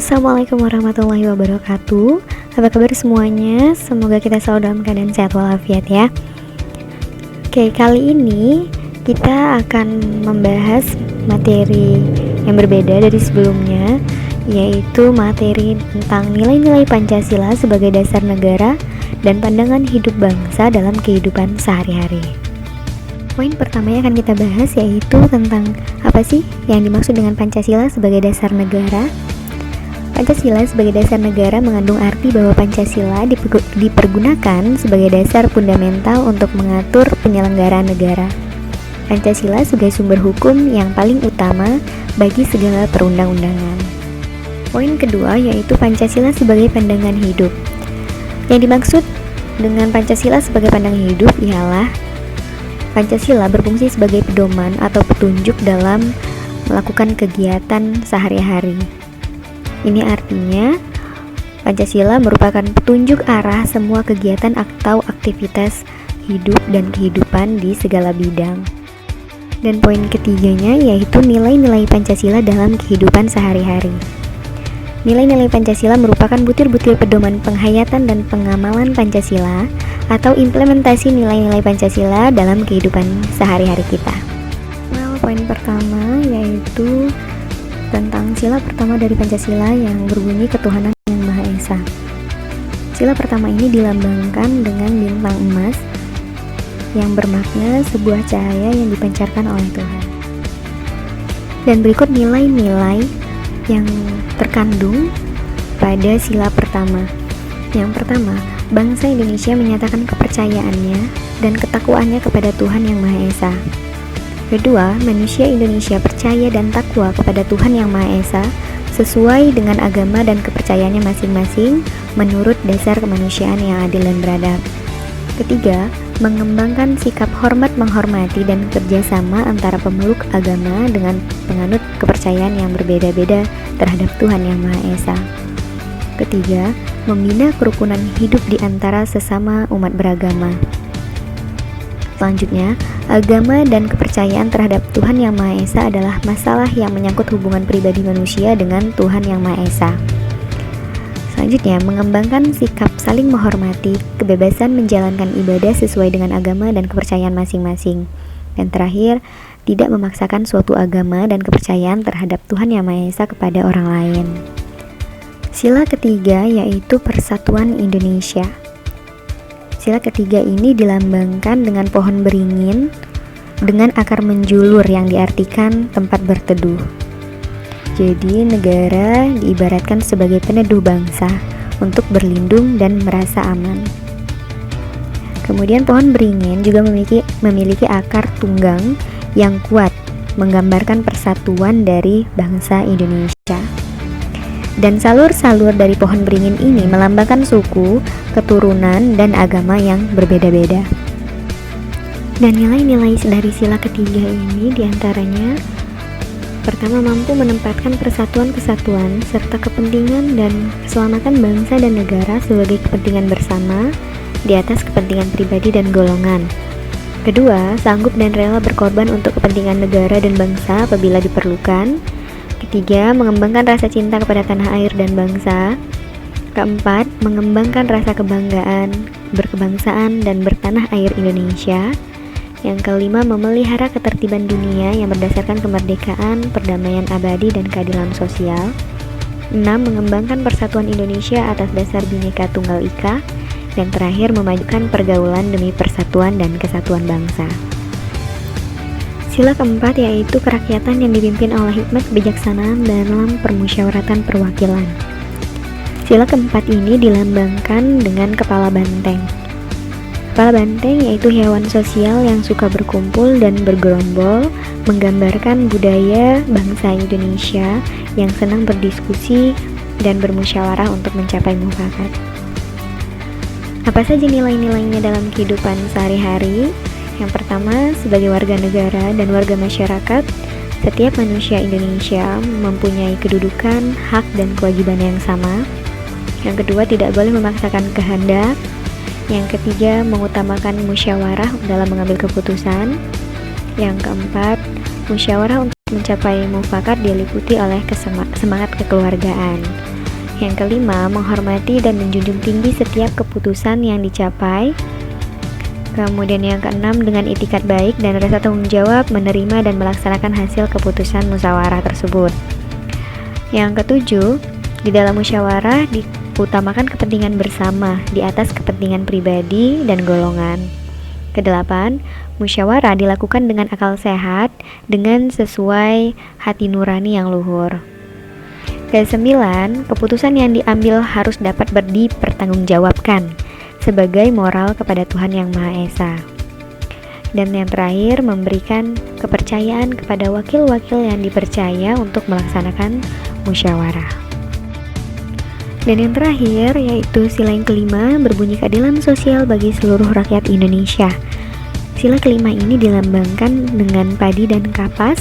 Assalamualaikum warahmatullahi wabarakatuh. Apa kabar semuanya? Semoga kita selalu dalam keadaan sehat walafiat ya. Oke, kali ini kita akan membahas materi yang berbeda dari sebelumnya, yaitu materi tentang nilai-nilai Pancasila sebagai dasar negara dan pandangan hidup bangsa dalam kehidupan sehari-hari. Poin pertama yang akan kita bahas yaitu tentang apa sih yang dimaksud dengan Pancasila sebagai dasar negara. Pancasila sebagai dasar negara mengandung arti bahwa Pancasila dipergunakan sebagai dasar fundamental untuk mengatur penyelenggaraan negara. Pancasila sebagai sumber hukum yang paling utama bagi segala perundang-undangan. Poin kedua yaitu Pancasila sebagai pandangan hidup. Yang dimaksud dengan Pancasila sebagai pandangan hidup ialah Pancasila berfungsi sebagai pedoman atau petunjuk dalam melakukan kegiatan sehari-hari. Ini artinya Pancasila merupakan petunjuk arah semua kegiatan atau aktivitas hidup dan kehidupan di segala bidang. Dan poin ketiganya yaitu nilai-nilai Pancasila dalam kehidupan sehari-hari. Nilai-nilai Pancasila merupakan butir-butir pedoman penghayatan dan pengamalan Pancasila atau implementasi nilai-nilai Pancasila dalam kehidupan sehari-hari kita. Poin pertama yaitu tentang sila pertama dari Pancasila yang berbunyi ketuhanan yang Maha Esa. Sila pertama ini dilambangkan dengan bintang emas yang bermakna sebuah cahaya yang dipancarkan oleh Tuhan. Dan berikut nilai-nilai yang terkandung pada sila pertama. Yang pertama, bangsa Indonesia menyatakan kepercayaannya dan ketakwaannya kepada Tuhan yang Maha Esa. Kedua, manusia Indonesia percaya dan takwa kepada Tuhan Yang Maha Esa sesuai dengan agama dan kepercayaannya masing-masing menurut dasar kemanusiaan yang adil dan beradab. Ketiga, mengembangkan sikap hormat menghormati dan kerjasama antara pemeluk agama dengan penganut kepercayaan yang berbeda-beda terhadap Tuhan Yang Maha Esa. Ketiga, membina kerukunan hidup di antara sesama umat beragama. Selanjutnya, agama dan kepercayaan terhadap Tuhan Yang Maha Esa adalah masalah yang menyangkut hubungan pribadi manusia dengan Tuhan Yang Maha Esa. Selanjutnya, mengembangkan sikap saling menghormati, kebebasan menjalankan ibadah sesuai dengan agama dan kepercayaan masing-masing. Dan terakhir, tidak memaksakan suatu agama dan kepercayaan terhadap Tuhan Yang Maha Esa kepada orang lain. Sila ketiga yaitu Persatuan Indonesia. Sila ketiga ini dilambangkan dengan pohon beringin dengan akar menjulur yang diartikan tempat berteduh. Jadi negara diibaratkan sebagai peneduh bangsa untuk berlindung dan merasa aman. Kemudian pohon beringin juga memiliki akar tunggang yang kuat, menggambarkan persatuan dari bangsa Indonesia. Dan salur-salur dari pohon beringin ini melambangkan suku, keturunan, dan agama yang berbeda-beda. Dan nilai-nilai dari sila ketiga ini diantaranya pertama, mampu menempatkan persatuan-kesatuan serta kepentingan dan keselamatan bangsa dan negara sebagai kepentingan bersama di atas kepentingan pribadi dan golongan. Kedua, sanggup dan rela berkorban untuk kepentingan negara dan bangsa apabila diperlukan. Ketiga, mengembangkan rasa cinta kepada tanah air dan bangsa. Keempat, mengembangkan rasa kebanggaan, berkebangsaan, dan bertanah air Indonesia. Yang kelima, memelihara ketertiban dunia yang berdasarkan kemerdekaan, perdamaian abadi, dan keadilan sosial. 6. Mengembangkan persatuan Indonesia atas dasar Bhinneka Tunggal Ika. Dan terakhir, memajukan pergaulan demi persatuan dan kesatuan bangsa. Sila keempat yaitu kerakyatan yang dipimpin oleh hikmat kebijaksanaan dalam permusyawaratan perwakilan. Sila keempat ini dilambangkan dengan kepala banteng. Kepala banteng yaitu hewan sosial yang suka berkumpul dan bergerombol, menggambarkan budaya bangsa Indonesia yang senang berdiskusi dan bermusyawarah untuk mencapai mufakat. Apa saja nilai-nilainya dalam kehidupan sehari-hari? Yang pertama, sebagai warga negara dan warga masyarakat, setiap manusia Indonesia mempunyai kedudukan, hak, dan kewajiban yang sama. Yang kedua, tidak boleh memaksakan kehendak. Yang ketiga, mengutamakan musyawarah dalam mengambil keputusan. Yang keempat, musyawarah untuk mencapai mufakat diliputi oleh semangat kekeluargaan. Yang kelima, menghormati dan menjunjung tinggi setiap keputusan yang dicapai. Kemudian yang keenam, dengan itikat baik dan rasa tanggung jawab menerima dan melaksanakan hasil keputusan musyawarah tersebut. Yang ketujuh, di dalam musyawarah diutamakan kepentingan bersama di atas kepentingan pribadi dan golongan. Kedelapan, musyawarah dilakukan dengan akal sehat dengan sesuai hati nurani yang luhur. Kesembilan, keputusan yang diambil harus dapat dipertanggungjawabkan sebagai moral kepada Tuhan Yang Maha Esa. Dan yang terakhir, memberikan kepercayaan kepada wakil-wakil yang dipercaya untuk melaksanakan musyawarah. Dan yang terakhir yaitu sila yang kelima, berbunyi keadilan sosial bagi seluruh rakyat Indonesia. Sila kelima ini dilambangkan dengan padi dan kapas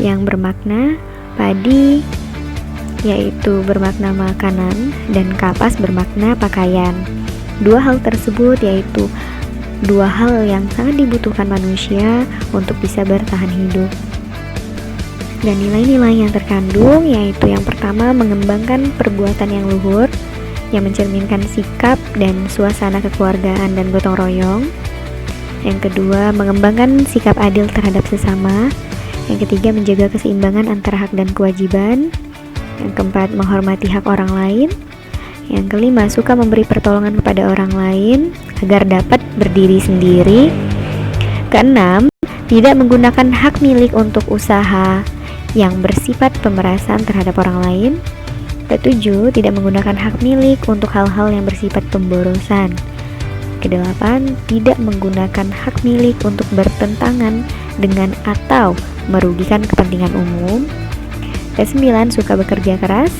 yang bermakna padi yaitu bermakna makanan dan kapas bermakna pakaian. Dua hal tersebut yaitu dua hal yang sangat dibutuhkan manusia untuk bisa bertahan hidup. Dan nilai-nilai yang terkandung yaitu yang pertama, mengembangkan perbuatan yang luhur yang mencerminkan sikap dan suasana kekeluargaan dan gotong royong. Yang kedua, mengembangkan sikap adil terhadap sesama. Yang ketiga, menjaga keseimbangan antara hak dan kewajiban. Yang keempat, menghormati hak orang lain. Yang kelima, suka memberi pertolongan kepada orang lain agar dapat berdiri sendiri. Keenam, tidak menggunakan hak milik untuk usaha yang bersifat pemerasan terhadap orang lain. Ketujuh, tidak menggunakan hak milik untuk hal-hal yang bersifat pemborosan. Kedelapan, tidak menggunakan hak milik untuk bertentangan dengan atau merugikan kepentingan umum. Kesembilan, suka bekerja keras.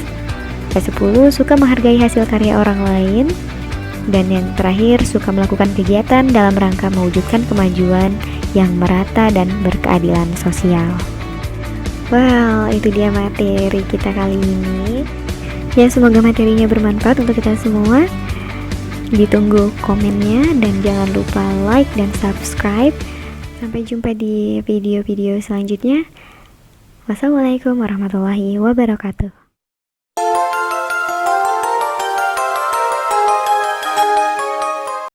Kesepuluh, suka menghargai hasil karya orang lain. Dan yang terakhir, suka melakukan kegiatan dalam rangka mewujudkan kemajuan yang merata dan berkeadilan sosial. Wow, itu dia materi kita kali ini. Ya, semoga materinya bermanfaat untuk kita semua. Ditunggu komennya dan jangan lupa like dan subscribe. Sampai jumpa di video-video selanjutnya. Wassalamualaikum warahmatullahi wabarakatuh.